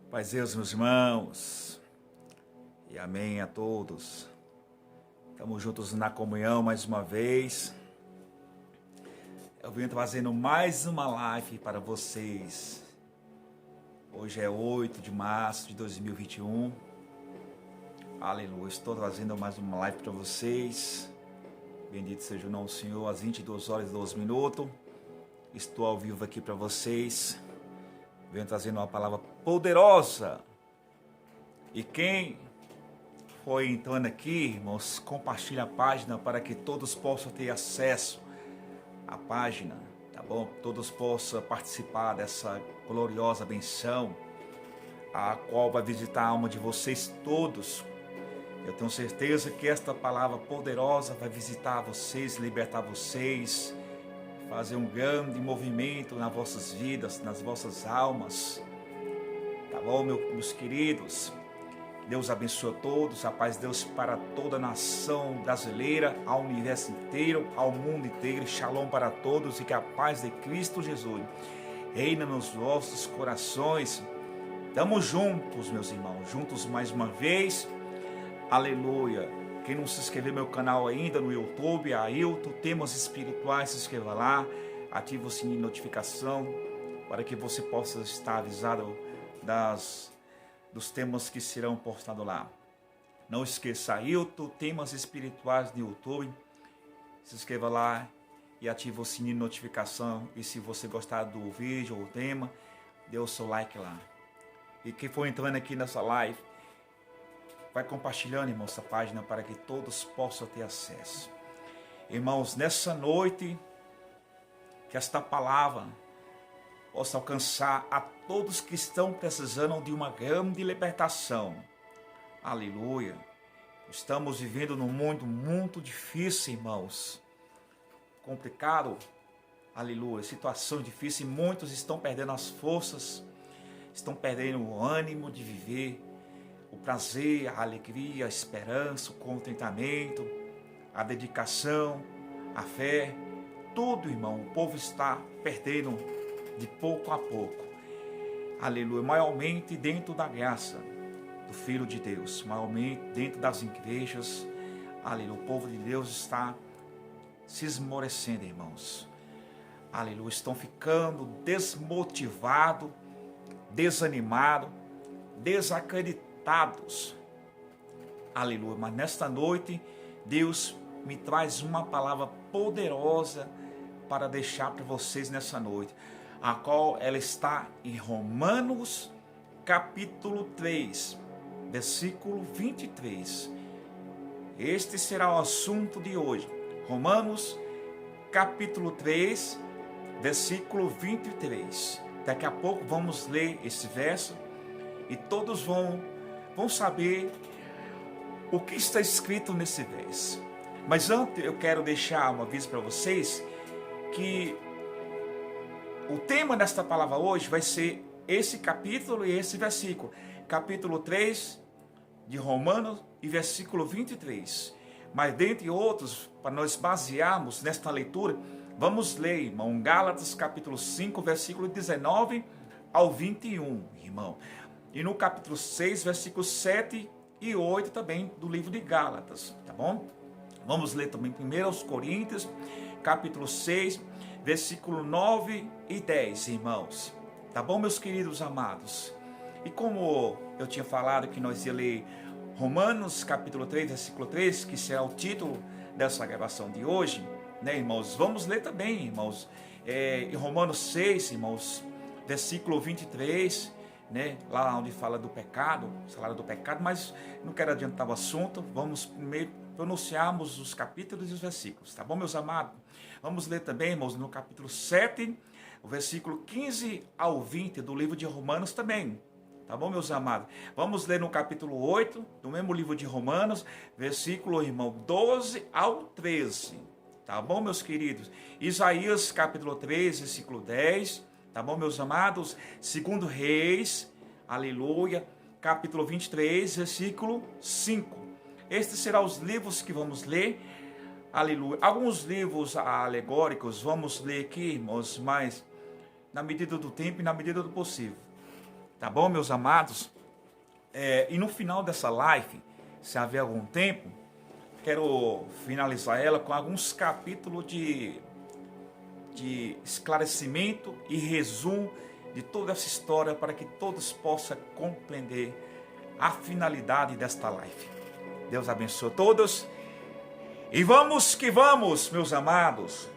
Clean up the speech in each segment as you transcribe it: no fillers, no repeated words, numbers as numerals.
Paz Deus, meus irmãos, e amém a todos. Estamos juntos na comunhão mais uma vez. Eu venho trazendo mais uma live para vocês. Hoje é 8 de março de 2021. Aleluia, estou trazendo mais uma live para vocês. Bendito seja o nome do Senhor, às 22 horas e 12 minutos. Estou ao vivo aqui para vocês. Venho trazendo uma palavra poderosa. E quem foi entrando aqui, irmãos, compartilhe a página para que todos possam ter acesso à página, tá bom? Todos possam participar dessa gloriosa benção, a qual vai visitar a alma de vocês todos. Eu tenho certeza que esta palavra poderosa vai visitar vocês, libertar vocês, fazer um grande movimento nas vossas vidas, nas vossas almas. Tá bom, meus queridos? Deus abençoe a todos, a paz de Deus para toda a nação brasileira, ao universo inteiro, ao mundo inteiro. Shalom para todos e que a paz de Cristo Jesus reina nos vossos corações. Estamos juntos, meus irmãos, juntos mais uma vez. Aleluia. Quem não se inscreveu no meu canal ainda no YouTube, Ailton, Temas Espirituais, se inscreva lá, ative o sininho de notificação para que você possa estar avisado dos temas que serão postados lá. Não esqueça, Ailton, Temas Espirituais no YouTube, se inscreva lá e ative o sininho de notificação. E se você gostar do vídeo ou do tema, dê o seu like lá. E quem for entrando aqui nessa live, vai compartilhando, irmãos, essa página para que todos possam ter acesso. Irmãos, nessa noite, que esta palavra possa alcançar a todos que estão precisando de uma grande libertação. Aleluia. Estamos vivendo num mundo muito difícil, irmãos. Complicado. Aleluia. Situação difícil e muitos estão perdendo as forças, estão perdendo o ânimo de viver, o prazer, a alegria, a esperança, o contentamento, a dedicação, a fé, tudo, irmão, o povo está perdendo de pouco a pouco. Aleluia, maiormente dentro da graça do Filho de Deus, maiormente dentro das igrejas. Aleluia, o povo de Deus está se esmorecendo, irmãos. Aleluia, estão ficando desmotivados, desanimados, desacreditados. Aleluia, mas nesta noite Deus me traz uma palavra poderosa para deixar para vocês nessa noite, a qual ela está em Romanos capítulo 3, versículo 23. Este será o assunto de hoje. Romanos capítulo 3, versículo 23. Daqui a pouco vamos ler esse verso e todos vão saber o que está escrito nesse verso. Mas antes eu quero deixar um aviso para vocês que o tema desta palavra hoje vai ser esse capítulo e esse versículo. Capítulo 3 de Romanos e versículo 23. Mas dentre outros, para nós basearmos nesta leitura, vamos ler, irmão, Gálatas capítulo 5, versículo 19 ao 21, irmão. E no capítulo 6, versículos 7 e 8 também do livro de Gálatas, tá bom? Vamos ler também 1 Coríntios, capítulo 6, versículo 9 e 10, irmãos. Tá bom, meus queridos amados? E como eu tinha falado que nós ia ler Romanos, capítulo 3, versículo 3, que será o título dessa gravação de hoje, né, irmãos? Vamos ler também, irmãos, em Romanos 6, irmãos, versículo 23, né, lá onde fala do pecado, salário do pecado, mas não quero adiantar o assunto, vamos primeiro pronunciarmos os capítulos e os versículos, tá bom, meus amados? Vamos ler também, irmãos, no capítulo 7, o versículo 15 ao 20 do livro de Romanos também, tá bom, meus amados? Vamos ler no capítulo 8, do mesmo livro de Romanos, versículo, irmão, 12 ao 13, tá bom, meus queridos? Isaías, capítulo 3, versículo 10, tá bom, meus amados? 2 Reis, aleluia, capítulo 23, versículo 5. Estes serão os livros que vamos ler, aleluia. Alguns livros alegóricos vamos ler aqui, irmãos, mas na medida do tempo e na medida do possível. Tá bom, meus amados? E no final dessa live, se haver algum tempo, quero finalizar ela com alguns capítulos de esclarecimento e resumo de toda essa história para que todos possam compreender a finalidade desta live. Deus abençoe todos. E vamos que vamos, meus amados.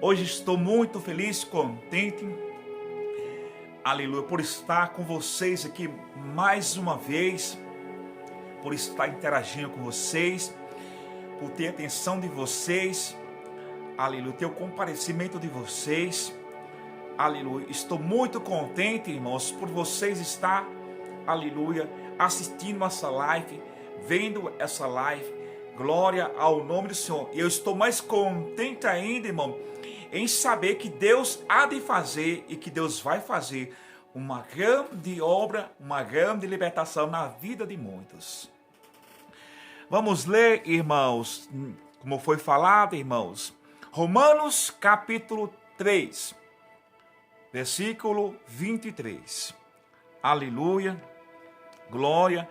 Hoje estou muito feliz, contente, aleluia, por estar com vocês aqui mais uma vez, por estar interagindo com vocês, por ter a atenção de vocês, aleluia, ter o comparecimento de vocês, aleluia. Estou muito contente, irmãos, por vocês estar, aleluia, assistindo essa live, vendo essa live. Glória ao nome do Senhor. E eu estou mais contente ainda, irmão, em saber que Deus há de fazer e que Deus vai fazer uma grande obra, uma grande libertação na vida de muitos. Vamos ler, irmãos, como foi falado, irmãos, Romanos capítulo 3, versículo 23. Aleluia, glória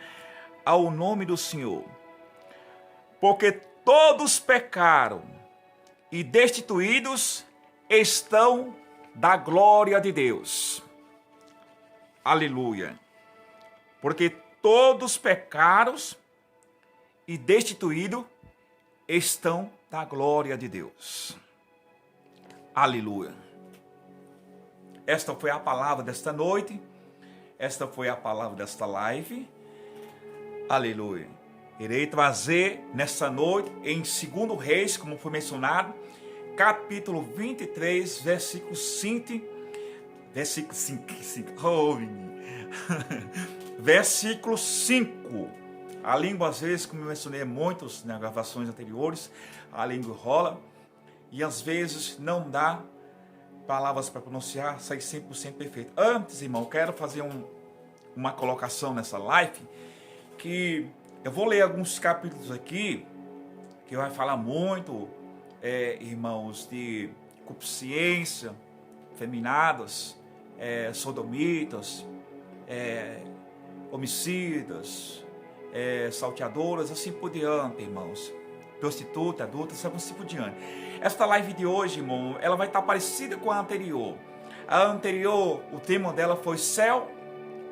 ao nome do Senhor. Porque todos pecaram e destituídos estão da glória de Deus. Aleluia. Porque todos pecaram e destituídos estão da glória de Deus. Aleluia. Esta foi a palavra desta noite. Esta foi a palavra desta live. Aleluia. Irei trazer nessa noite em 2 Reis, como foi mencionado, capítulo 23, versículo 5. Versículo 5. Oh, versículo 5. A língua, às vezes, como eu mencionei muitas nas gravações anteriores, a língua rola e às vezes não dá palavras para pronunciar, sai 100% perfeito. Antes, irmão, eu quero fazer uma colocação nessa live, que eu vou ler alguns capítulos aqui, que vai falar muito, irmãos, de concupiscência, feminadas, sodomitas, homicidas, salteadoras, assim por diante, irmãos. Prostituta, adulta, assim por diante. Esta live de hoje, irmão, ela vai estar parecida com a anterior. A anterior, o tema dela foi céu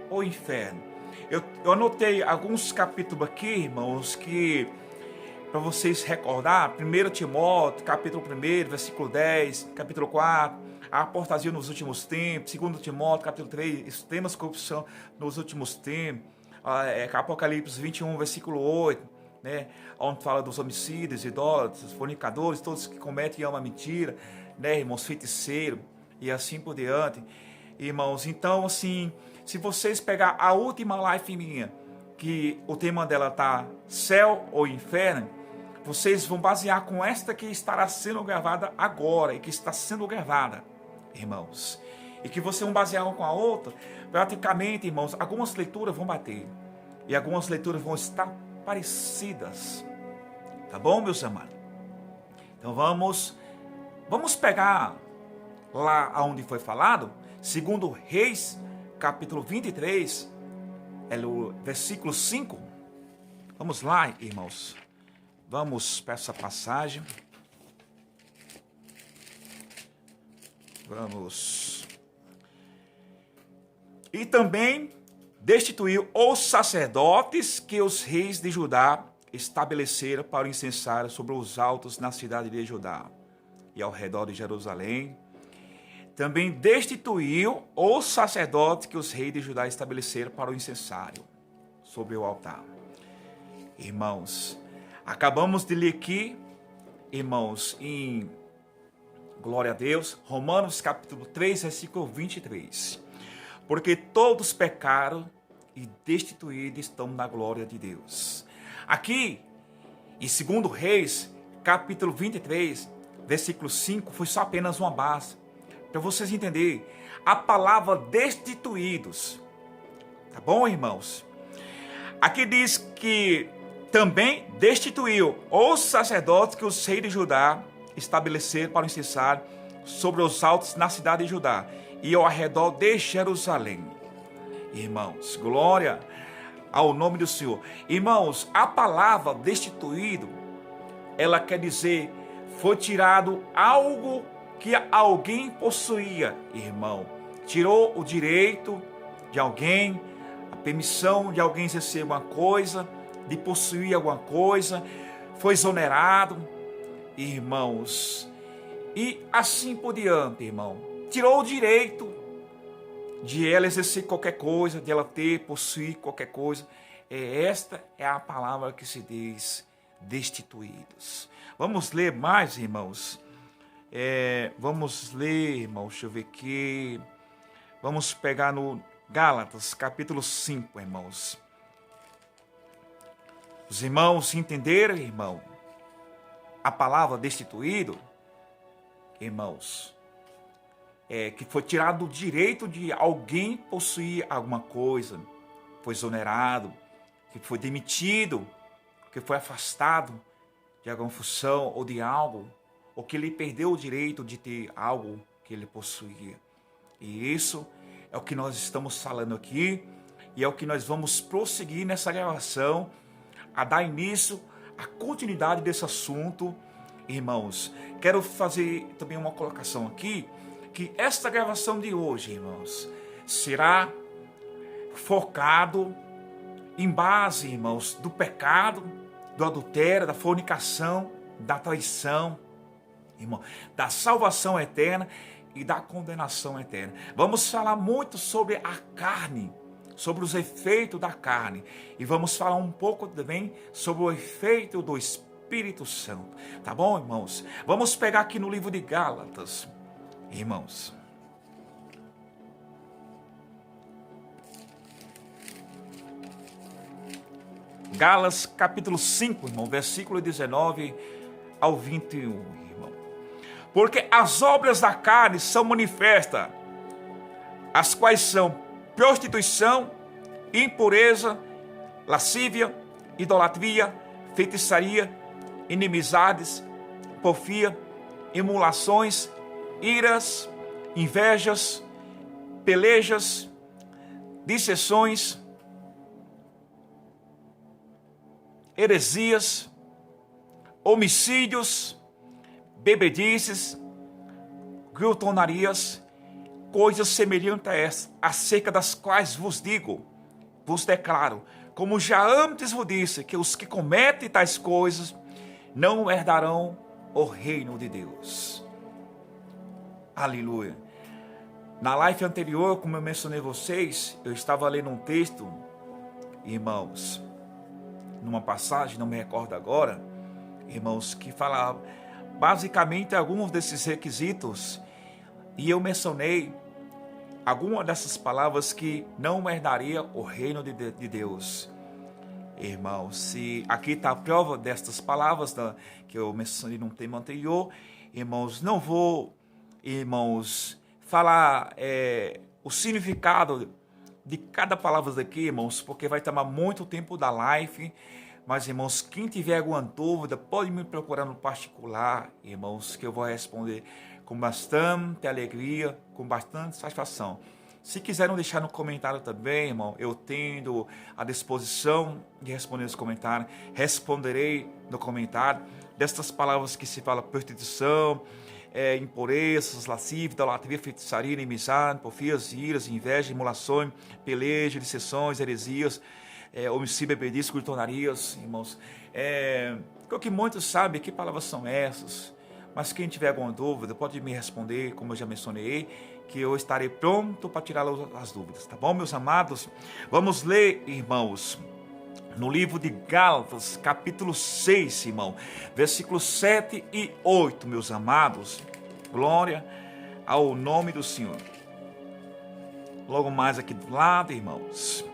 ou inferno. Eu anotei alguns capítulos aqui, irmãos, que para vocês recordar, 1 Timóteo, capítulo 1, versículo 10, capítulo 4, a apostasia nos últimos tempos, 2 Timóteo, capítulo 3, extremas corrupção nos últimos tempos, Apocalipse 21, versículo 8, né, onde fala dos homicidas, idólatras, fornicadores, todos que cometem e amam a mentira, né, irmãos, feiticeiros, e assim por diante, irmãos. Então, assim, se vocês pegar a última live minha, que o tema dela tá céu ou inferno, vocês vão basear com esta que estará sendo gravada agora, e que está sendo gravada, irmãos. E que vocês vão basear uma com a outra, praticamente, irmãos, algumas leituras vão bater, e algumas leituras vão estar parecidas. Tá bom, meus amados? Então vamos pegar lá onde foi falado, 2 Reis, capítulo 23, o versículo 5. Vamos lá, irmãos. Vamos para essa passagem. Vamos. E também destituiu os sacerdotes que os reis de Judá estabeleceram para o incensário sobre os altos na cidade de Judá e ao redor de Jerusalém. Também destituiu os sacerdotes que os reis de Judá estabeleceram para o incensário sobre o altar. Irmãos, acabamos de ler aqui, irmãos, em glória a Deus, Romanos capítulo 3, versículo 23. Porque todos pecaram e destituídos estão da glória de Deus. Aqui, em 2 Reis, capítulo 23, versículo 5, foi só apenas uma base. Para vocês entenderem, a palavra destituídos. Tá bom, irmãos? Aqui diz que também destituiu os sacerdotes que os reis de Judá estabeleceram para o incensário sobre os altos na cidade de Judá e ao redor de Jerusalém. Irmãos, glória ao nome do Senhor. Irmãos, a palavra destituído, ela quer dizer, foi tirado algo que alguém possuía, irmão. Tirou o direito de alguém, a permissão de alguém exercer alguma coisa, de possuir alguma coisa, foi exonerado, irmãos. E assim por diante, irmão. Tirou o direito de ela exercer qualquer coisa, de ela ter, possuir qualquer coisa. Esta é a palavra que se diz destituídos. Vamos ler mais, irmãos. Vamos ler, irmãos, deixa eu ver aqui. Vamos pegar no Gálatas, capítulo 5, irmãos. Os irmãos entenderam, irmão, a palavra destituído, irmãos, que foi tirado o direito de alguém possuir alguma coisa, foi exonerado, que foi demitido, que foi afastado de alguma função ou de algo, ou que ele perdeu o direito de ter algo que ele possuía. E isso é o que nós estamos falando aqui, e é o que nós vamos prosseguir nessa gravação, a dar início à continuidade desse assunto. Irmãos, quero fazer também uma colocação aqui, que esta gravação de hoje, irmãos, será focado em base, irmãos, do pecado, do adultério, da fornicação, da traição, irmão, da salvação eterna e da condenação eterna. Vamos falar muito sobre a carne, sobre os efeitos da carne, e vamos falar um pouco também sobre o efeito do Espírito Santo, tá bom, irmãos? Vamos pegar aqui no livro de Gálatas, irmãos. Gálatas capítulo 5, irmão, versículo 19 ao 21, irmão. Porque as obras da carne são manifestas, as quais são prostituição, impureza, lascívia, idolatria, feitiçaria, inimizades, porfia, emulações, iras, invejas, pelejas, dissensões, heresias, homicídios, bebedices, glutonarias, coisas semelhantes a essas, acerca das quais vos digo, vos declaro, como já antes vos disse, que os que cometem tais coisas não herdarão o reino de Deus. Aleluia. Na live anterior, como eu mencionei a vocês, eu estava lendo um texto, irmãos, numa passagem, não me recordo agora, irmãos, que falava basicamente alguns desses requisitos, e eu mencionei algumas dessas palavras que não herdaria o reino de Deus. Irmãos, se aqui está a prova destas palavras que eu mencionei no tema anterior, irmãos, não vou, irmãos, falar o significado de cada palavra daqui, irmãos, porque vai tomar muito tempo da live. Mas, irmãos, quem tiver alguma dúvida, pode me procurar no particular, irmãos, que eu vou responder com bastante alegria, com bastante satisfação. Se quiserem deixar no comentário também, irmão, eu tenho à disposição de responder nos comentários. Responderei no comentário destas palavras que se fala prostituição, impurezas, lascívia, idolatria, feitiçaria, inimizade, porfias, iras, inveja, emulações, pelejas, dissensões, heresias, homicídio, bebedices, glutonarias, irmãos. O que muitos sabem, que palavras são essas? Mas quem tiver alguma dúvida, pode me responder, como eu já mencionei, que eu estarei pronto para tirar as dúvidas, tá bom, meus amados? Vamos ler, irmãos, no livro de Gálatas, capítulo 6, irmão, versículos 7 e 8, meus amados. Glória ao nome do Senhor. Logo mais aqui do lado, irmãos.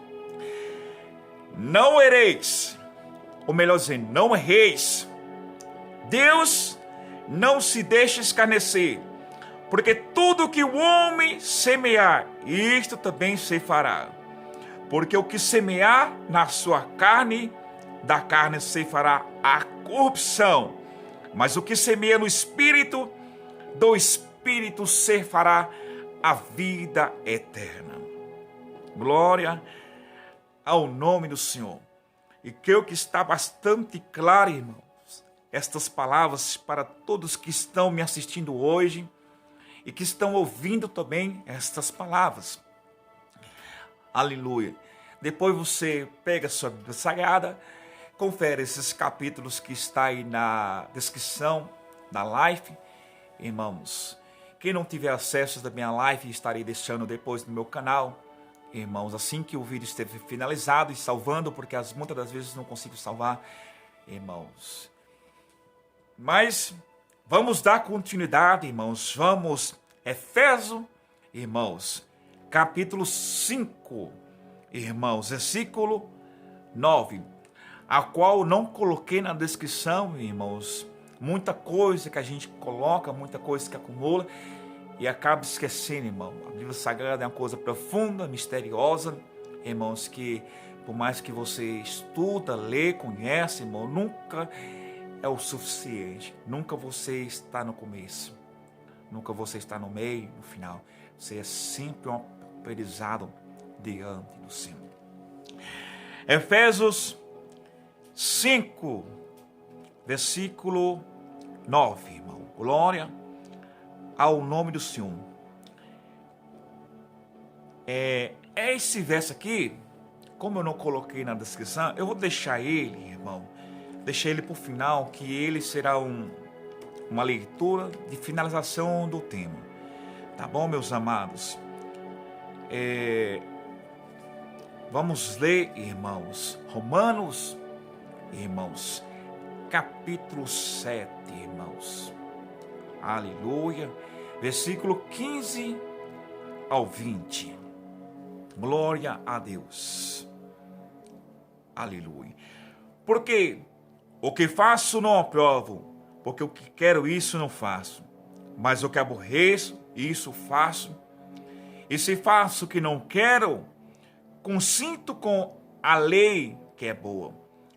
Não ereis, ou melhor dizendo, não erreis. Deus não se deixa escarnecer, porque tudo que o homem semear, isto também se fará. Porque o que semear na sua carne, da carne se fará a corrupção. Mas o que semeia no Espírito, do Espírito Espírito cefará a vida eterna. Glória ao nome do Senhor. E creio que está bastante claro, irmãos, estas palavras para todos que estão me assistindo hoje e que estão ouvindo também estas palavras. Aleluia. Depois você pega a sua Bíblia Sagrada, confere esses capítulos que está aí na descrição da live. Irmãos, quem não tiver acesso da minha live, estarei deixando depois no meu canal. Irmãos, assim que o vídeo estiver finalizado e salvando, porque muitas das vezes não consigo salvar, irmãos. Mas vamos dar continuidade, irmãos. Vamos, Efésios, irmãos, capítulo 5, irmãos, versículo 9, a qual não coloquei na descrição, irmãos. Muita coisa que a gente coloca, muita coisa que acumula e acaba esquecendo, irmão. A Bíblia Sagrada é uma coisa profunda, misteriosa, irmãos, que por mais que você estuda, lê, conhece, irmão, nunca é o suficiente. Nunca você está no começo, nunca você está no meio, no final. Você é sempre um aprendizado diante do Senhor. Efésios 5, versículo 9, irmão. Glória ao nome do Senhor. Esse verso aqui, como eu não coloquei na descrição, eu vou deixar ele, irmão, deixar ele para o final, que ele será uma leitura de finalização do tema. Tá bom, meus amados? Vamos ler, irmãos, Romanos, irmãos, capítulo 7, irmãos. Aleluia. Versículo 15 ao 20. Glória a Deus. Aleluia. Porque o que faço não aprovo, porque o que quero isso não faço, mas o que aborreço, isso faço. E se faço o que não quero, consinto com a lei que é boa.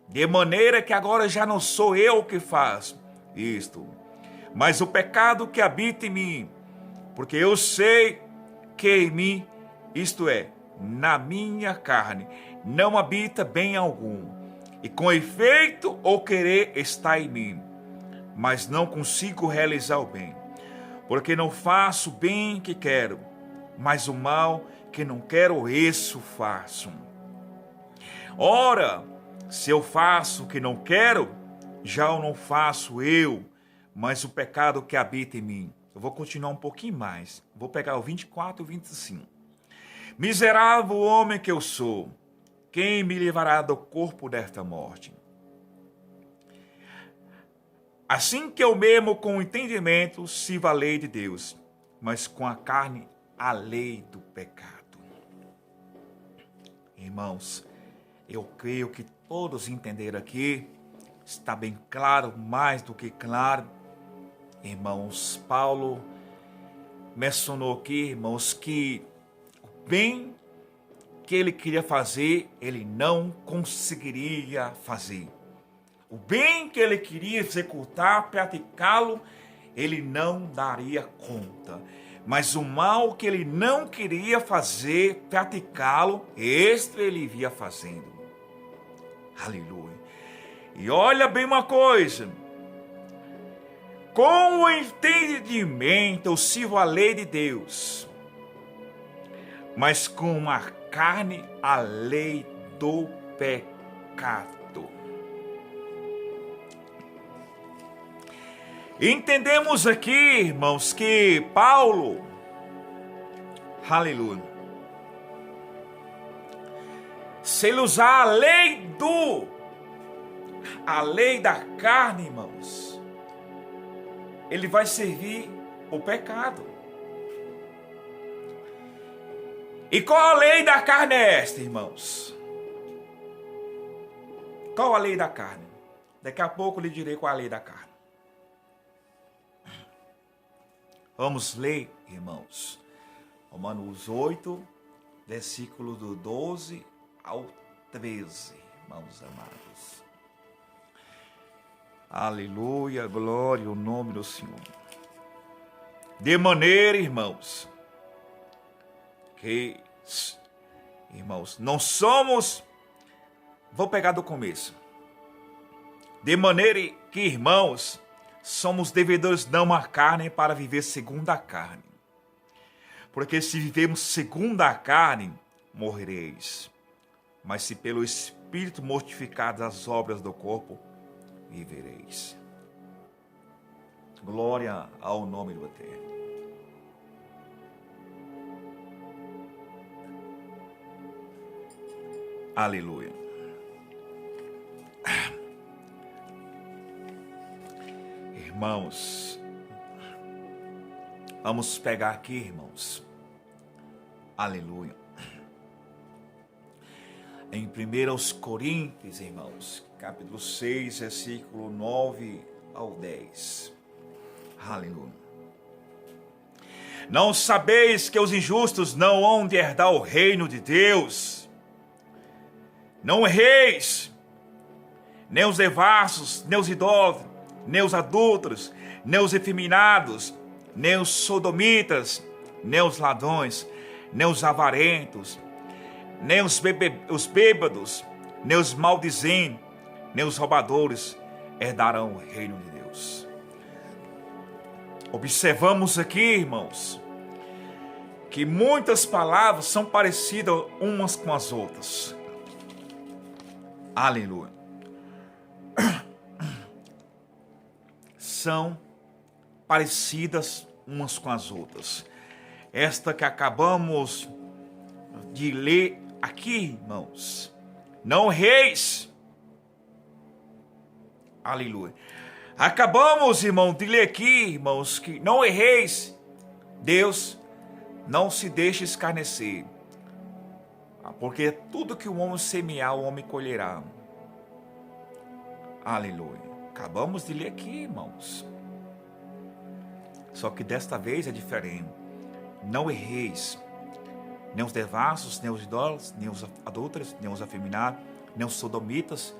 De maneira que agora já não sou eu que faço isto, mas o pecado que habita em mim, porque eu sei que em mim, isto é, na minha carne, não habita bem algum. E com efeito, o querer está em mim, mas não consigo realizar o bem. Porque não faço o bem que quero, mas o mal que não quero, isso faço. Ora, se eu faço o que não quero, já o não faço eu, mas o pecado que habita em mim. Eu vou continuar um pouquinho mais. Vou pegar o 24 e o 25. Miserável homem que eu sou, quem me livrará do corpo desta morte? Assim que eu mesmo com o entendimento sirvo a lei de Deus, mas com a carne a lei do pecado. Irmãos, eu creio que todos entenderam aqui, está bem claro, mais do que claro. Irmãos, Paulo mencionou aqui, irmãos, que o bem que ele queria fazer, ele não conseguiria fazer. O bem que ele queria executar, praticá-lo, ele não daria conta. Mas o mal que ele não queria fazer, praticá-lo, este ele via fazendo. Aleluia. E olha bem uma coisa. Com o entendimento eu sirvo a lei de Deus, mas com a carne a lei do pecado. Entendemos aqui, irmãos, que Paulo, aleluia, se ele usar a lei da carne, irmãos, ele vai servir o pecado. E qual a lei da carne é esta, irmãos? Qual a lei da carne? Daqui a pouco eu lhe direi qual a lei da carne. Vamos ler, irmãos, Romanos 8, versículo do 12 ao 13, irmãos amados. Aleluia, glória ao nome do Senhor. De maneira, irmãos, que, irmãos, não somos, vou pegar do começo. De maneira que, irmãos, somos devedores não à carne para viver segundo a carne. Porque se vivemos segundo a carne, morrereis. Mas se pelo Espírito mortificados as obras do corpo, vivereis. Glória ao nome do Eterno. Aleluia. Irmãos, vamos pegar aqui, irmãos. Aleluia. Em 1 Coríntios, irmãos, capítulo 6, versículo 9 ao 10. Aleluia. Não sabeis que os injustos não hão de herdar o reino de Deus? Não erreis, nem os devassos, nem os idólatras, nem os adúlteros, nem os efeminados, nem os sodomitas, nem os ladrões, nem os avarentos, nem os bêbados, nem os maldizentes, nem os roubadores herdarão o reino de Deus. Observamos aqui, irmãos, que muitas palavras são parecidas umas com as outras. Aleluia. São parecidas umas com as outras. Esta que acabamos de ler aqui, irmãos. Não reis. Aleluia. Acabamos, irmão, de ler aqui, irmãos, que não erreis. Deus não se deixa escarnecer. Porque tudo que o homem semear, o homem colherá. Aleluia. Acabamos de ler aqui, irmãos. Só que desta vez é diferente. Não erreis. Nem os devassos, nem os idólatras, nem os adúlteros, nem os afeminados, nem os sodomitas,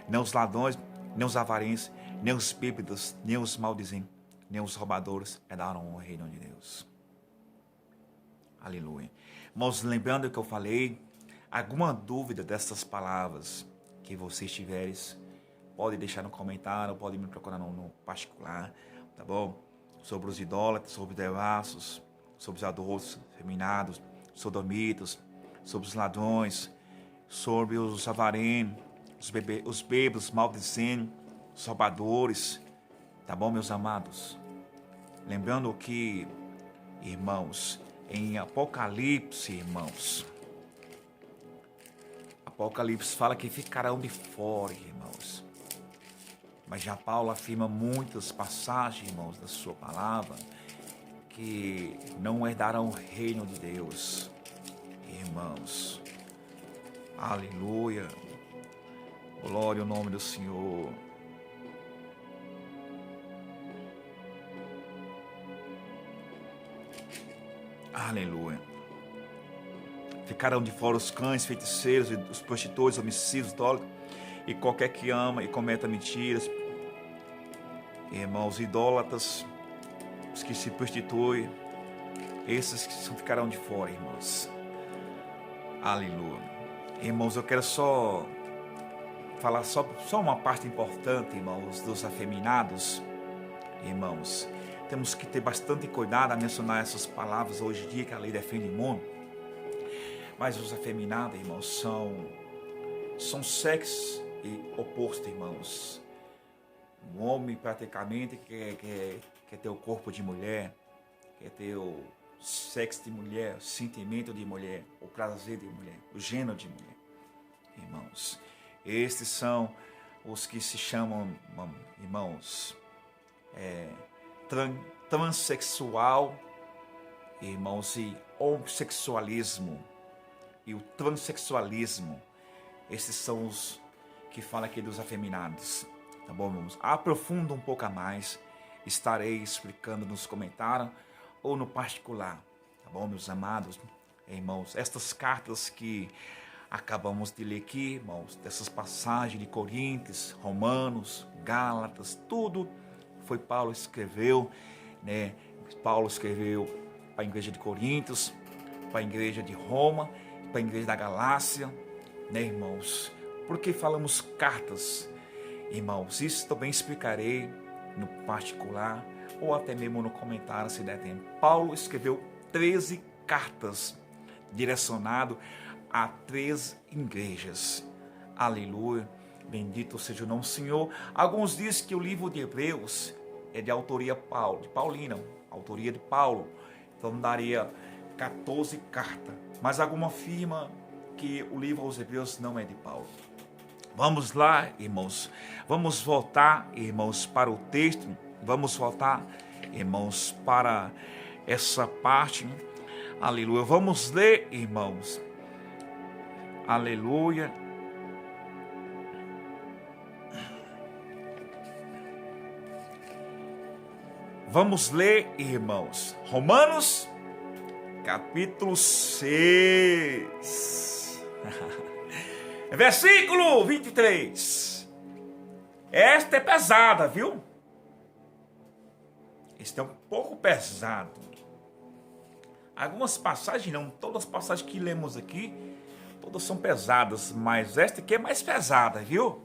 nem os ladrões, nem os avarentos, nem os bêbados, nem os maldizentes, nem os roubadores herdarão o reino de Deus. Aleluia. Irmãos, lembrando o que eu falei, alguma dúvida dessas palavras que vocês tiverem, pode deixar no comentário, pode me procurar no particular, tá bom? Sobre os idólatras, sobre os devassos, sobre os adultos, feminados, sodomitas, sobre os ladrões, sobre os avarentos, os bêbados, maldizentes, os roubadores, tá bom, meus amados? Lembrando que, irmãos, em Apocalipse, irmãos, Apocalipse fala que ficarão de fora, irmãos. Mas já Paulo afirma muitas passagens, irmãos, da sua palavra, que não herdarão o reino de Deus, irmãos. Aleluia. Glória ao nome do Senhor. Aleluia. Ficarão de fora os cães, feiticeiros, os prostitutos, homicídios, idólatras, e qualquer que ama e cometa mentiras. Irmãos, idólatras, os que se prostituem, esses ficarão de fora, irmãos. Aleluia. Irmãos, eu quero só falar só uma parte importante, irmãos, dos afeminados. Irmãos, temos que ter bastante cuidado a mencionar essas palavras hoje em dia que a lei defende muito. Mas os afeminados, irmãos, são sexo oposto, irmãos. Um homem praticamente quer ter o corpo de mulher, quer ter o sexo de mulher, o sentimento de mulher, o prazer de mulher, o gênero de mulher. Irmãos, estes são os que se chamam, irmãos, transexual, irmãos, e homossexualismo e o transexualismo. Esses são os que falam aqui dos afeminados, tá bom, irmãos? Aprofunda um pouco a mais, estarei explicando nos comentários ou no particular, tá bom, meus amados irmãos? Estas cartas que acabamos de ler aqui, irmãos, dessas passagens de Coríntios, Romanos, Gálatas, tudo foi Paulo escreveu, né, Paulo escreveu para a igreja de Coríntios, para a igreja de Roma, para a igreja da Galácia, né, irmãos? Por que falamos cartas, irmãos? Isso também explicarei no particular, ou até mesmo no comentário, se der tempo. Paulo escreveu 13 cartas direcionado a 3 igrejas. Aleluia, bendito seja o nome do Senhor. Alguns dizem que o livro de Hebreus é de autoria de Paulina, autoria de Paulo, então daria 14 cartas, mas alguma afirma que o livro aos Hebreus não é de Paulo. Vamos lá, irmãos, vamos voltar, irmãos, para o texto, vamos voltar, irmãos, para essa parte. Aleluia. Vamos ler, irmãos. Aleluia. Vamos ler, irmãos. Romanos, capítulo 6. Versículo 23. Esta é pesada, viu? Este é um pouco pesado. Algumas passagens, não todas as passagens que lemos aqui, todas são pesadas, mas esta aqui é mais pesada, viu?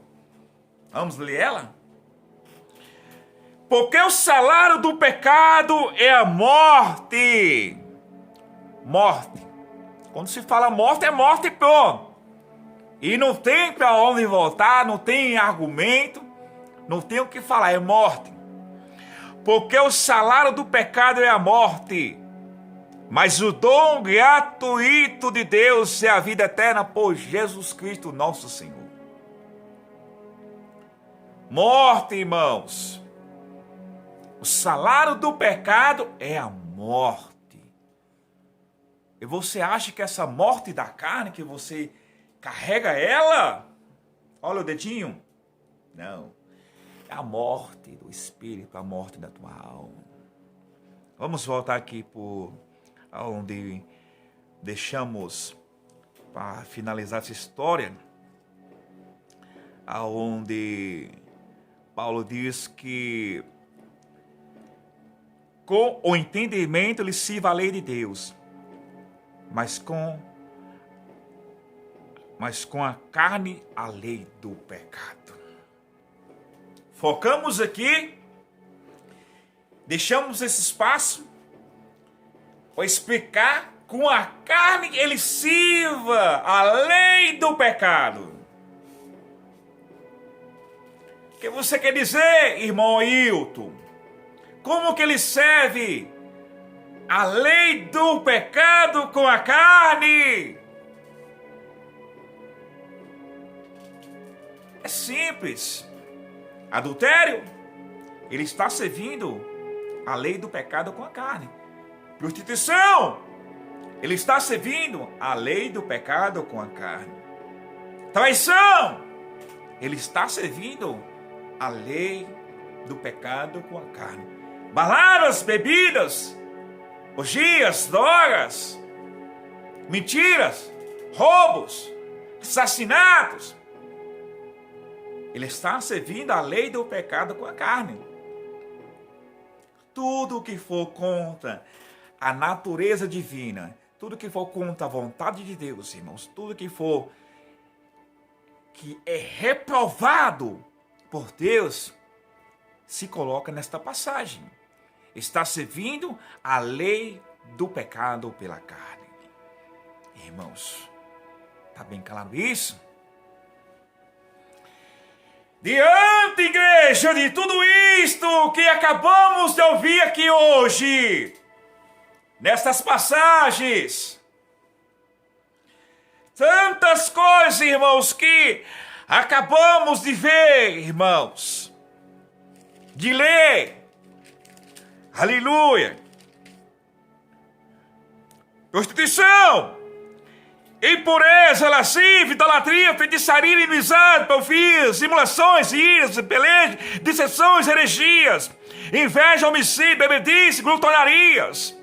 Vamos ler ela? Porque o salário do pecado é a morte. Morte. Quando se fala morte, é morte, pô. E não tem para onde voltar, não tem argumento, não tem o que falar, é morte. Porque o salário do pecado é a morte. Mas o dom gratuito de Deus é a vida eterna por Jesus Cristo, nosso Senhor. Morte, irmãos. O salário do pecado é a morte. E você acha que essa morte da carne, que você carrega ela? Olha o dedinho. Não. É a morte do espírito, a morte da tua alma. Vamos voltar aqui por onde deixamos para finalizar essa história, aonde Paulo diz que com o entendimento lhe sirva a lei de Deus, mas com a carne a lei do pecado. Focamos aqui, deixamos esse espaço para explicar com a carne ele sirva a lei do pecado. O que você quer dizer, irmão Hilton? Como que ele serve a lei do pecado com a carne? É simples. Adultério, ele está servindo a lei do pecado com a carne. Prostituição, ele está servindo a lei do pecado com a carne. Traição, ele está servindo a lei do pecado com a carne. Baladas, bebidas, orgias, drogas, mentiras, roubos, assassinatos. Ele está servindo a lei do pecado com a carne. Tudo que for contra a natureza divina, tudo que for contra a vontade de Deus, irmãos, tudo que for que é reprovado por Deus, se coloca nesta passagem. Está servindo a lei do pecado pela carne. Irmãos, está bem claro isso? Diante, igreja, de tudo isto que acabamos de ouvir aqui hoje, nestas passagens, tantas coisas, irmãos, que acabamos de ver, irmãos, de ler, aleluia, prostituição, impureza, lascívia, idolatria, feitiçaria, inimizade, porfia, simulações, iras, pelejas, dissensões, heresias, inveja, homicídio, bebedice, glutonarias.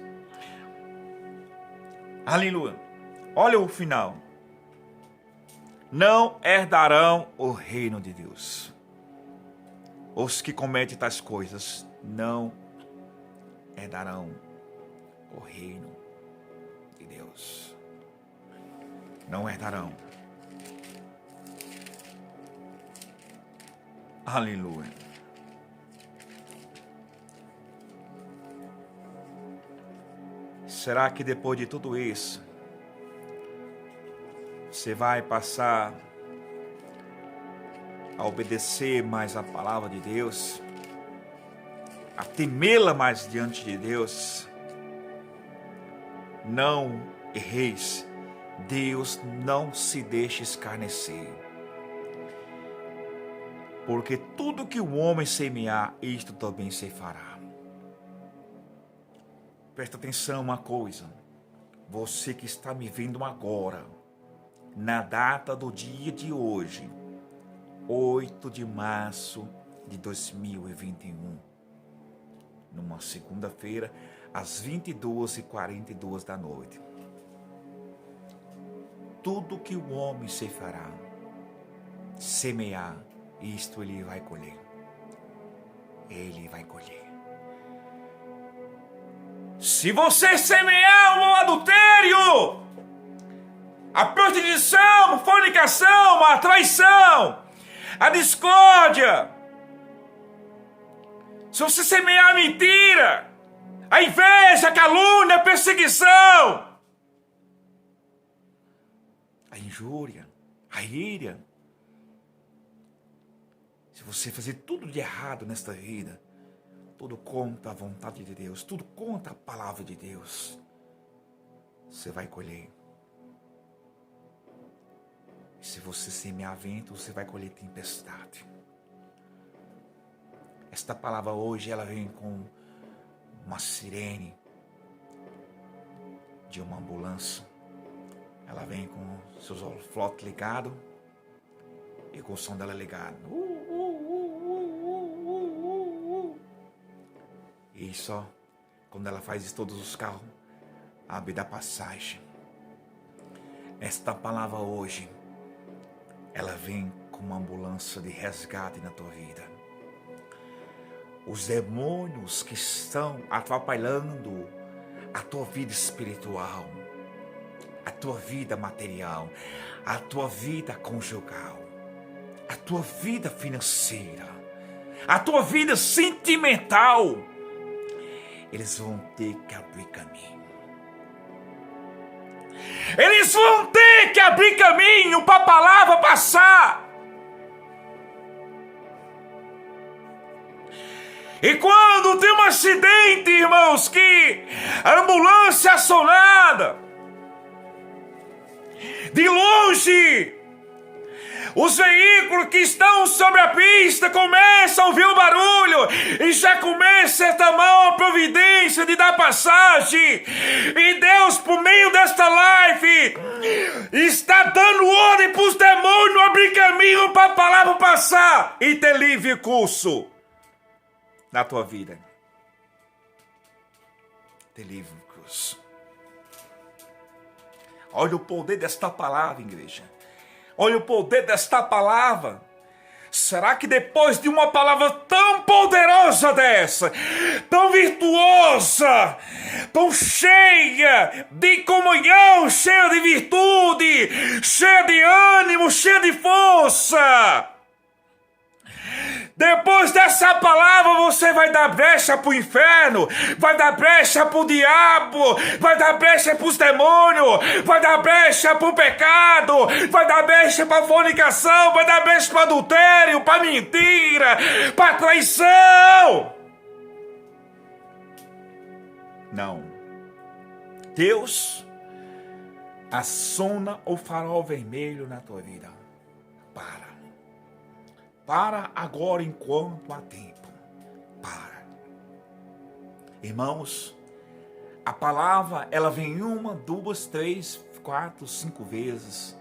Aleluia. Olha o final. Não herdarão o reino de Deus. Os que cometem tais coisas não herdarão o reino de Deus. Não herdarão. Aleluia. Será que depois de tudo isso, você vai passar a obedecer mais a palavra de Deus? A temê-la mais diante de Deus? Não erreis. Deus não se deixa escarnecer. Porque tudo que o homem semear, isto também se fará. Presta atenção uma coisa. Você que está me vendo agora, na data do dia de hoje, 8 de março de 2021, numa segunda-feira, às 22h42 da noite. Tudo que o homem se fará, semear, isto ele vai colher. Ele vai colher. Se você semear o adultério, a prostituição, a fornicação, a traição, a discórdia, se você semear a mentira, a inveja, a calúnia, a perseguição, a injúria, a ira, se você fazer tudo de errado nesta vida, tudo contra a vontade de Deus, tudo contra a palavra de Deus, você vai colher. E se você semear vento, você vai colher tempestade. Esta palavra hoje, ela vem com uma sirene de uma ambulância. Ela vem com seus holofotes ligados e com o som dela ligado. E só quando ela faz isso, todos os carros abrem da passagem. Esta palavra hoje, ela vem com uma ambulância de resgate na tua vida. Os demônios que estão atrapalhando a tua vida espiritual, a tua vida material, a tua vida conjugal, a tua vida financeira, a tua vida sentimental, eles vão ter que abrir caminho. Eles vão ter que abrir caminho para a palavra passar. E quando tem um acidente, irmãos, que a ambulância é acionada, de longe, os veículos que estão sobre a pista começam a ouvir o barulho e já começa a tomar uma providência de dar passagem. E Deus, por meio desta live, está dando ordem para os demônios abrir caminho para a palavra passar e ter livre curso na tua vida. Ter livre curso. Olha o poder desta palavra, igreja. Olha o poder desta palavra. Será que depois de uma palavra tão poderosa dessa, tão virtuosa, tão cheia de comunhão, cheia de virtude, cheia de ânimo, cheia de força, depois dessa palavra você vai dar brecha para o inferno, vai dar brecha para o diabo, vai dar brecha para os demônios, vai dar brecha para o pecado, vai dar brecha para a fornicação, vai dar brecha para o adultério, para a mentira, para a traição. Não. Deus aciona o farol vermelho na tua vida. Para agora enquanto há tempo. Para. Irmãos, a palavra, ela vem 1, 2, 3, 4, 5 vezes.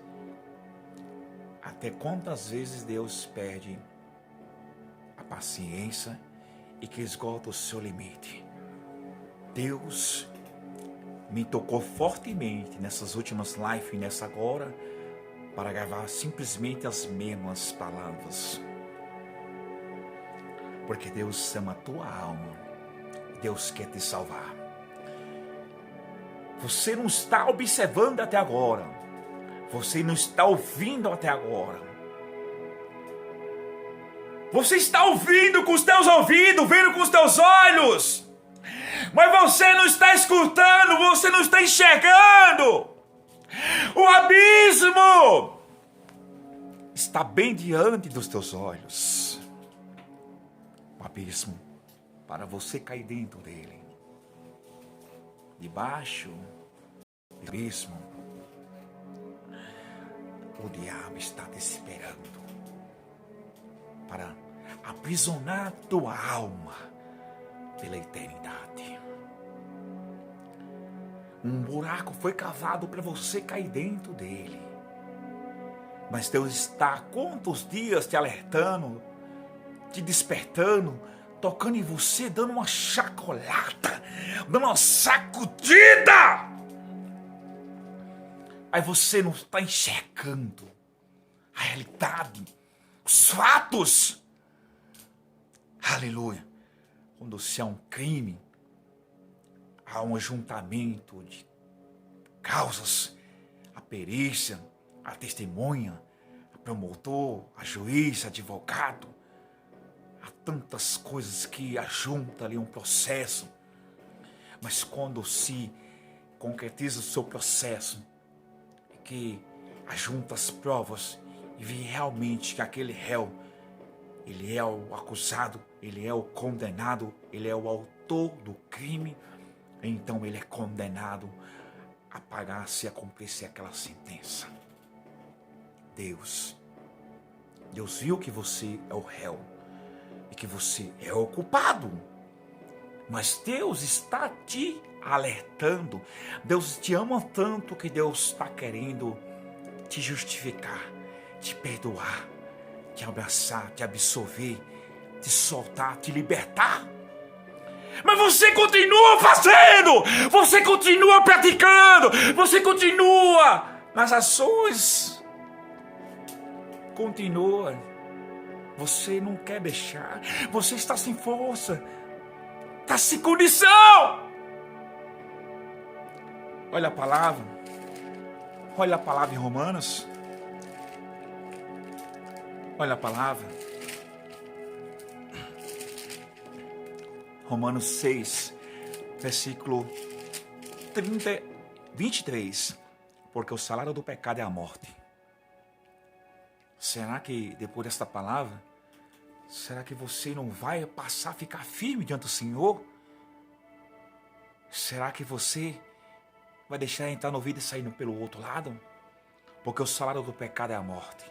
Até quantas vezes Deus perde a paciência e que esgota o seu limite. Deus me tocou fortemente nessas últimas lives, nessa agora, para gravar simplesmente as mesmas palavras. Porque Deus ama a tua alma, Deus quer te salvar. Você não está observando até agora. Você não está ouvindo até agora. Você está ouvindo com os teus ouvidos, vendo com os teus olhos. Mas você não está escutando, você não está enxergando. O abismo está bem diante dos teus olhos. O abismo, para você cair dentro dele. Debaixo do abismo, o diabo está te esperando para aprisionar tua alma pela eternidade. Um buraco foi cavado para você cair dentro dele. Mas Deus está há quantos dias te alertando, te despertando, tocando em você, dando uma chacoalhada, dando uma sacudida. Aí você não está enxergando a realidade, os fatos. Aleluia. Quando se há um crime, há um ajuntamento de causas, a perícia, a testemunha, a promotor, a juiz, advogado. Há tantas coisas que ajuntam ali um processo. Mas quando se concretiza o seu processo, que ajunta as provas e vê realmente que aquele réu, ele é o acusado, ele é o condenado, ele é o autor do crime, então ele é condenado a pagar-se, a cumprir-se aquela sentença. Deus viu que você é o réu e que você é o culpado. Mas Deus está te alertando. Deus te ama tanto que Deus está querendo te justificar, te perdoar, te abraçar, te absolver, te soltar, te libertar. Mas você continua fazendo, você continua praticando, você continua nas ações. Continua. Você não quer deixar, você está sem força, está sem condição. Olha a palavra em Romanos. Olha a palavra. Romanos 6, versículo 23. Porque o salário do pecado é a morte. Será que depois desta palavra, será que você não vai passar a ficar firme diante do Senhor? Será que você vai deixar entrar no ouvido e sair pelo outro lado? Porque o salário do pecado é a morte.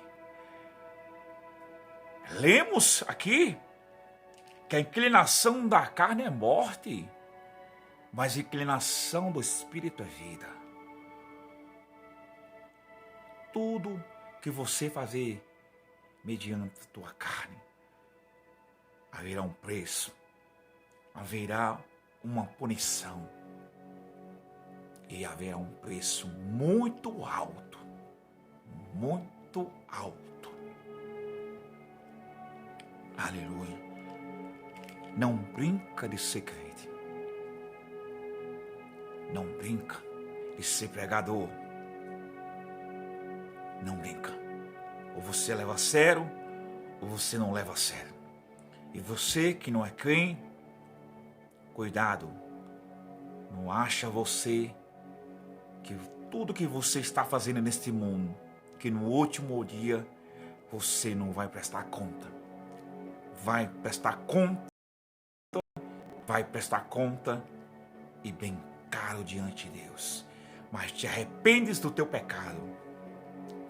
Lemos aqui que a inclinação da carne é morte, mas a inclinação do Espírito é vida. Tudo que você fazer mediante a tua carne, haverá um preço, haverá uma punição e haverá um preço muito alto, muito alto. Aleluia. Não brinca de ser crente. Não brinca de ser pregador. Não brinca. Ou você leva a sério, ou você não leva a sério. E você que não é crente, cuidado. Não acha você que tudo que você está fazendo neste mundo, que no último dia você não vai prestar conta. Vai prestar conta e bem caro diante de Deus. Mas te arrependes do teu pecado.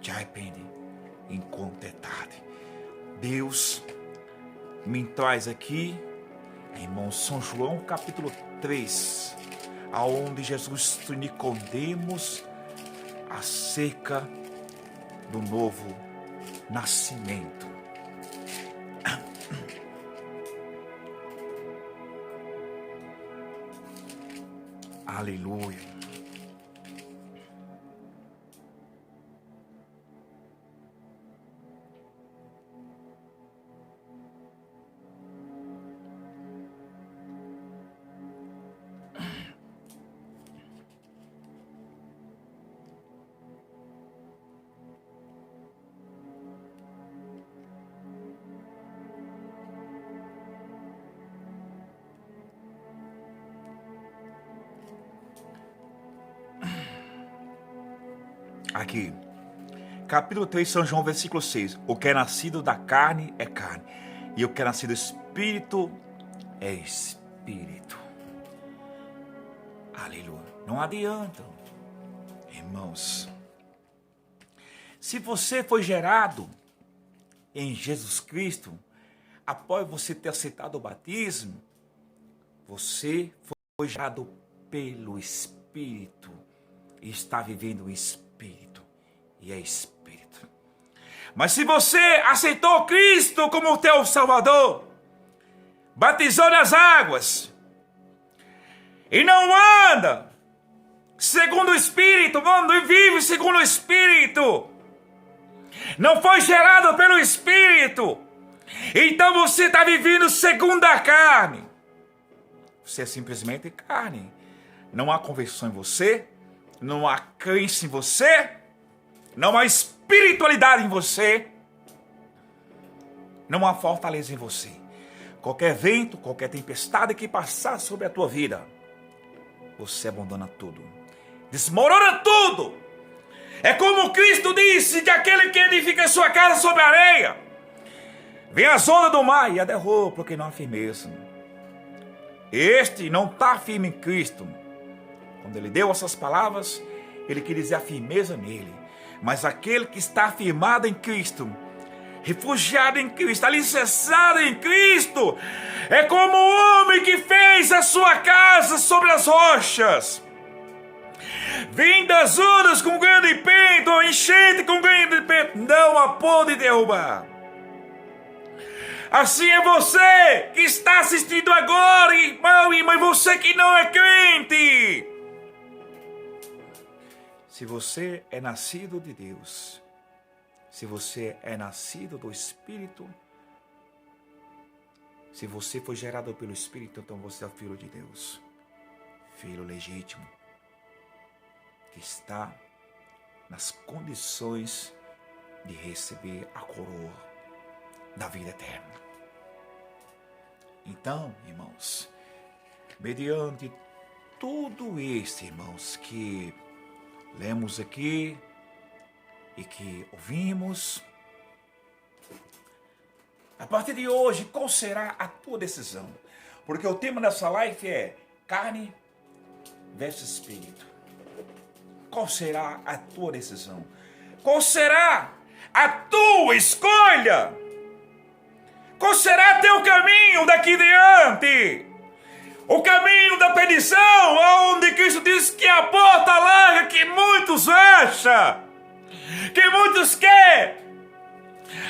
Te arrepende enquanto é tarde. Deus me traz aqui, irmão, São João capítulo 3, aonde Jesus Nicodemos acerca do novo nascimento. Aleluia. Aqui. Capítulo 3, São João, versículo 6. O que é nascido da carne é carne. E o que é nascido do Espírito é Espírito. Aleluia. Não adianta, irmãos. Se você foi gerado em Jesus Cristo, após você ter aceitado o batismo, você foi gerado pelo Espírito e está vivendo o Espírito, e é Espírito. Mas se você aceitou Cristo como teu Salvador, batizou nas águas, e não anda segundo o Espírito, anda e vive segundo o Espírito, não foi gerado pelo Espírito, então você está vivendo segundo a carne. Você é simplesmente carne. Não há conversão em você, não há crença em você, não há espiritualidade em você, não há fortaleza em você. Qualquer vento, qualquer tempestade que passar sobre a tua vida, você abandona tudo, desmorona tudo. É como Cristo disse, que aquele que edifica a sua casa sobre a areia, vem as ondas do mar e a derruba, porque não há firmeza. Este não está firme em Cristo. Quando ele deu essas palavras, ele queria dizer a firmeza nele. Mas aquele que está firmado em Cristo, refugiado em Cristo, alicerçado em Cristo, é como o homem que fez a sua casa sobre as rochas. Vem das ondas com grande peito, ou enchente com grande peito, não a pode derrubar. Assim é você que está assistindo agora, irmão e irmã, você que não é crente. Se você é nascido de Deus, se você é nascido do Espírito, se você foi gerado pelo Espírito, então você é filho de Deus, filho legítimo, que está nas condições de receber a coroa da vida eterna. Então, irmãos, mediante tudo isso, irmãos, que lemos aqui e que ouvimos, a partir de hoje, qual será a tua decisão? Porque o tema dessa live é carne versus espírito. Qual será a tua decisão? Qual será a tua escolha? Qual será teu caminho daqui diante? O caminho da perdição, onde Cristo diz que a porta larga que muitos acham, que muitos querem,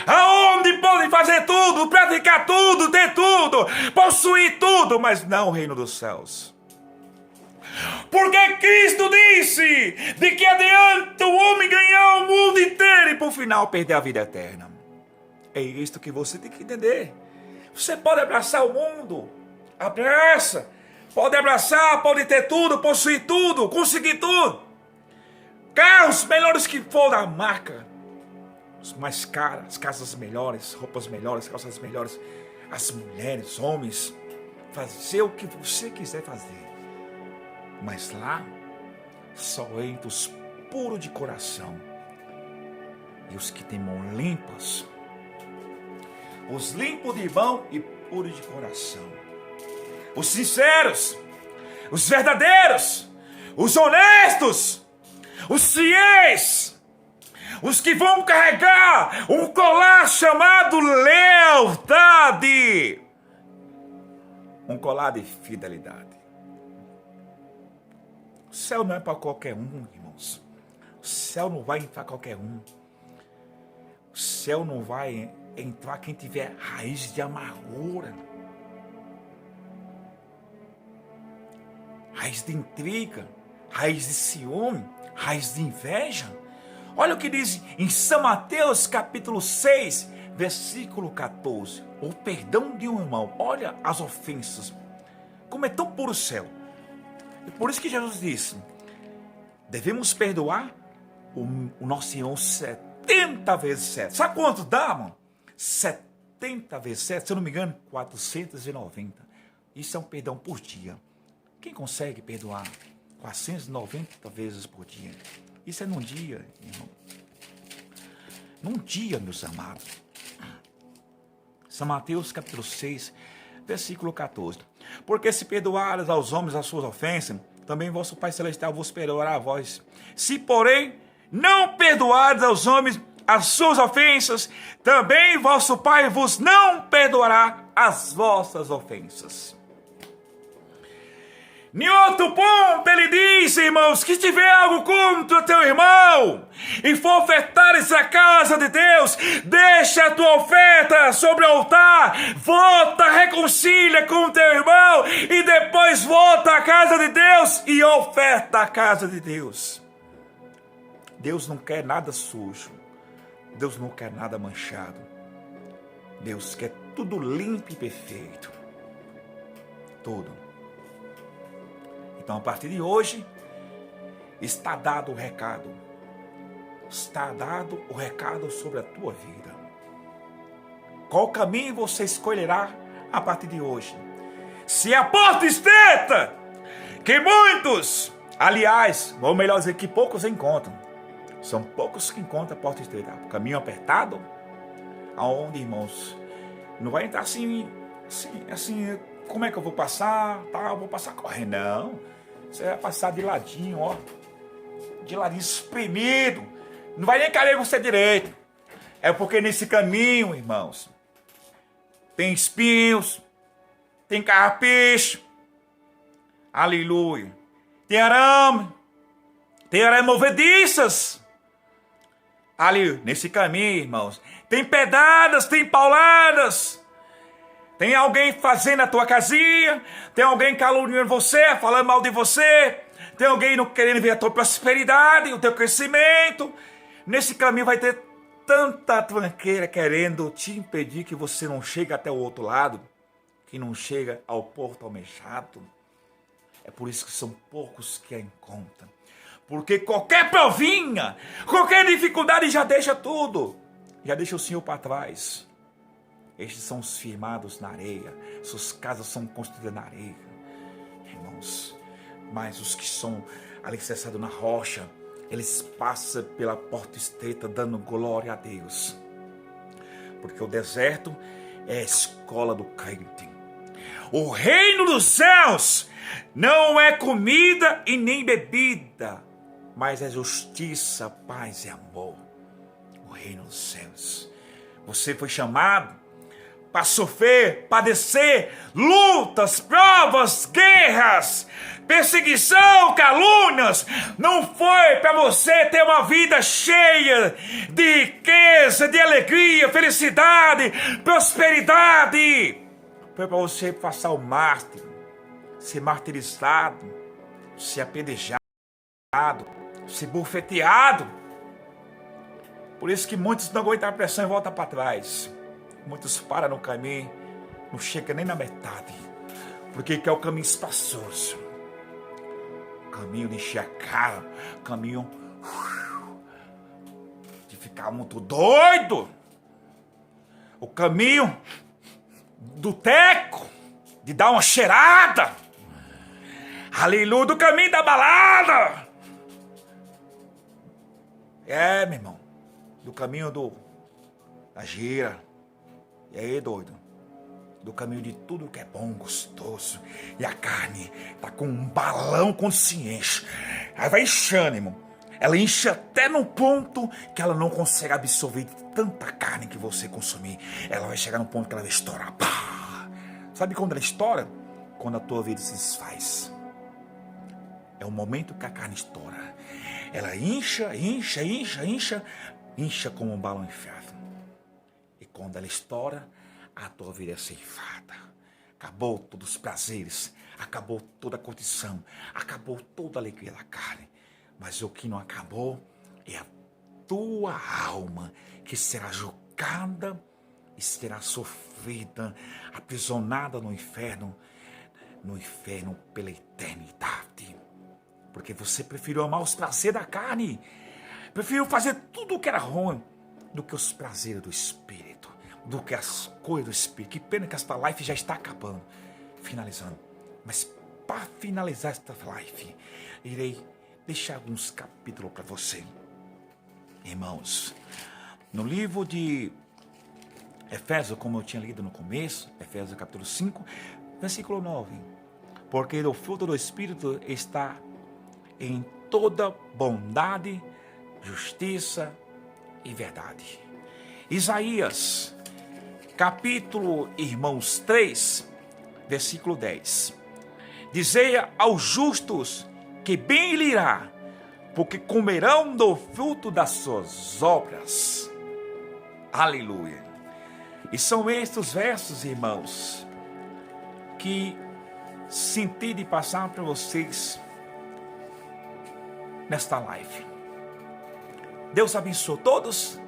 aonde podem fazer tudo, praticar tudo, ter tudo, possuir tudo, mas não o reino dos céus. Porque Cristo disse de que adianta o homem ganhar o mundo inteiro e por final perder a vida eterna. É isto que você tem que entender. Você pode abraçar o mundo, abraça, pode abraçar, pode ter tudo, possuir tudo, conseguir tudo. Carros melhores que for da marca, os mais caros, casas melhores, roupas melhores, calças melhores, as mulheres, homens, fazer o que você quiser fazer. Mas lá só entra os puros de coração e os que têm mãos limpas, os limpos de mão e puros de coração, os sinceros, os verdadeiros, os honestos, os fiéis, os que vão carregar um colar chamado lealdade, um colar de fidelidade. O céu não é para qualquer um, irmãos. O céu não vai entrar qualquer um. O céu não vai entrar quem tiver raiz de amargura, raiz de intriga, raiz de ciúme, raiz de inveja. Olha o que diz em São Mateus capítulo 6, versículo 14. O perdão de um irmão. Olha as ofensas. Como é tão puro o céu. E por isso que Jesus disse, devemos perdoar o nosso irmão 70 vezes 7. Sabe quanto dá, mano? 70 vezes 7, se eu não me engano, 490. Isso é um perdão por dia. Quem consegue perdoar 490 vezes por dia? Isso é num dia, irmão. Num dia, meus amados. São Mateus capítulo 6, versículo 14. Porque se perdoares aos homens as suas ofensas, também vosso Pai Celestial vos perdoará a vós. Se, porém, não perdoares aos homens as suas ofensas, também vosso Pai vos não perdoará as vossas ofensas. Em outro ponto, ele diz, irmãos, que se tiver algo contra teu irmão e for ofertares a casa de Deus, deixa a tua oferta sobre o altar, volta, reconcilia com teu irmão e depois volta à casa de Deus e oferta a casa de Deus. Deus não quer nada sujo, Deus não quer nada manchado, Deus quer tudo limpo e perfeito, tudo. Então, a partir de hoje, está dado o recado. Está dado o recado sobre a tua vida. Qual caminho você escolherá a partir de hoje? Se a porta estreita, que muitos, aliás, ou melhor dizer, que poucos encontram. São poucos que encontram a porta estreita. O caminho apertado, aonde, irmãos, não vai entrar assim, como é que eu vou passar? Tá, eu vou passar correndo. Não. Você vai passar de ladinho, ó. De ladinho espremido. Não vai nem caber você direito. É porque nesse caminho, irmãos, tem espinhos, tem carrapicho. Aleluia. Tem arame movediças. Ali, nesse caminho, irmãos, tem pedradas, tem pauladas. Tem alguém fazendo a tua casinha, tem alguém caluniando você, falando mal de você, tem alguém não querendo ver a tua prosperidade, o teu crescimento. Nesse caminho vai ter tanta tranqueira querendo te impedir que você não chegue até o outro lado, que não chega ao porto almejado. É por isso que são poucos que a encontram. Porque qualquer provinha, qualquer dificuldade já deixa tudo, já deixa o Senhor para trás. Estes são os firmados na areia, suas casas são construídas na areia, irmãos. Mas os que são alicerçados na rocha, eles passam pela porta estreita dando glória a Deus. Porque o deserto é a escola do crente. O reino dos céus não é comida e nem bebida, mas é justiça, paz e amor. O reino dos céus. Você foi chamado para sofrer, padecer lutas, provas, guerras, perseguição, calúnias. Não foi para você ter uma vida cheia de riqueza, de alegria, felicidade, prosperidade. Foi para você passar o mártir, ser martirizado, ser apedrejado, ser bufeteado. Por isso que muitos não aguentam a pressão e voltam para trás. Muitos param no caminho, não chegam nem na metade, porque é o caminho espaçoso, o caminho de encher a cara, o caminho de ficar muito doido, o caminho do teco, de dar uma cheirada, aleluia, do caminho da balada, meu irmão, do caminho da gira. E aí, doido? Do caminho de tudo que é bom, gostoso. E a carne tá com um balão quando se enche. Aí vai inchando, irmão. Ela enche até no ponto que ela não consegue absorver tanta carne que você consumir. Ela vai chegar no ponto que ela vai estourar. Pá! Sabe quando ela estoura? Quando a tua vida se desfaz. É o momento que a carne estoura. Ela incha como um balão enfiado. Quando ela estoura, a tua vida é ceifada. Acabou todos os prazeres, acabou toda a curtição, acabou toda a alegria da carne. Mas o que não acabou é a tua alma, que será julgada e será sofrida, aprisionada no inferno pela eternidade. Porque você preferiu amar os prazeres da carne, preferiu fazer tudo o que era ruim, do que os prazeres do Espírito, do que as coisas do Espírito. Que pena que esta live já está acabando, finalizando. Mas para finalizar esta live, irei deixar alguns capítulos para você. Irmãos, no livro de Efésios, como eu tinha lido no começo, Efésios capítulo 5, versículo 9. Porque o fruto do Espírito está em toda bondade, justiça e verdade. Isaías, capítulo, irmãos, 3, versículo 10. Dizei aos justos que bem lhe irá, porque comerão do fruto das suas obras. Aleluia. E são estes os versos, irmãos, que senti de passar para vocês nesta live. Deus abençoe todos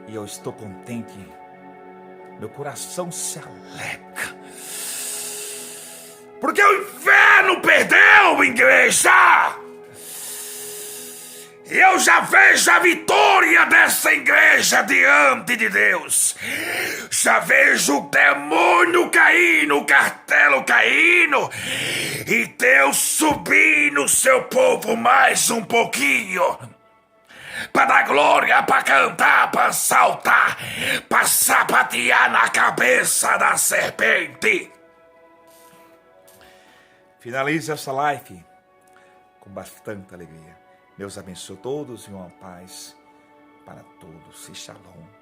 e eu estou contente. Meu coração se alegra. Porque o inferno perdeu, igreja! Eu já vejo a vitória dessa igreja diante de Deus. Já vejo o demônio caindo, o castelo caindo. E Deus subindo o seu povo mais um pouquinho. Para dar glória, para cantar, para saltar, para sapatear na cabeça da serpente. Finalize essa live com bastante alegria. Deus abençoe todos e uma paz para todos. E shalom.